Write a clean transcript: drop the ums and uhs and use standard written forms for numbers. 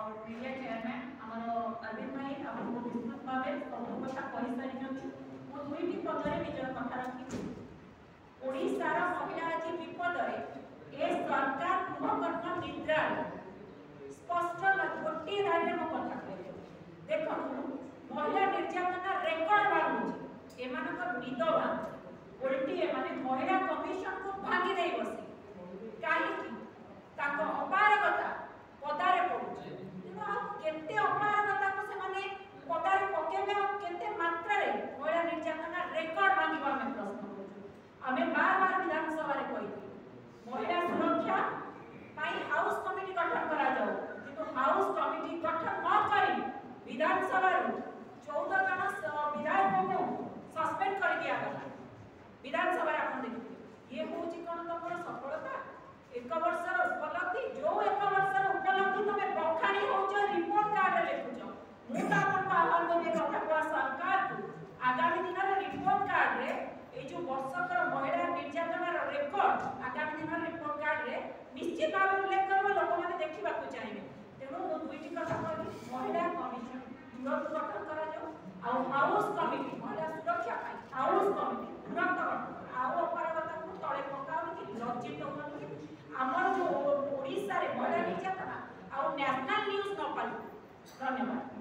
Media chairman आमर अरविंद भाई आपको विस्तृत भाव सब कथा कही सारी मो दुईटी पदरे निजर कथा रखी ओडिशार महिला आज विपद ए सरकार कुंभकर्ण निद्रा स्पष्ट गोटे धारे मो कथा कह देखो महिला निर्यातना रेकर्ड बांधुची एमानकर निद उल्टी एमाने महिला कमिशन को भांगी दे बसी काहे ताको अपारगता पदारे पड़ुचे तेणु केते अपारगता को से माने पदारे पकेबे और केते मात्रा रे महिला निर्यातना रेकर्ड भांगीबा में प्रश्न करू आमे बार बार विधानसभा रे कहि महिला सुरक्षा पाई हाउस कमिटी गठन करा जाऊ किंतु हाउस कमिटी गठन न करी विधानसभा रो 14 जन विधायकों को सस्पेंड कर दिया गला विधानसभा अपन देखिए ये होची कोन तमर सफलता एक वर्षर उपलब्धि जो एक वर्षर उपलब्धि तमे बखाणी होछ रिपोर्ट कार्ड रे लिखुछ मु त अपन आह्वान देबे कथा सरकार को आगामी दिन रे रिपोर्ट कार्ड रे ए जो वर्षकर महिला निर्यातनार रेकर्ड आगामी दिन रिपोर्ट कार्ड रे निश्चित भाव उल्लेख करबो लोक माने देखिबा को चाहिबे तेनु मु दुईटी कथा कहली महिला कमिशन तुरंत गठन करा जाऊ आ हाउस कमिटी महिला सुरक्षा पाई हाउस कमिटी तुरंत गठन आउ अपराधता को तळे पकाउ कि लज्जित होन आमर जो ओडिसा रे महिला निर्यातना आ नेशनल न्यूज न पाई धन्यवाद।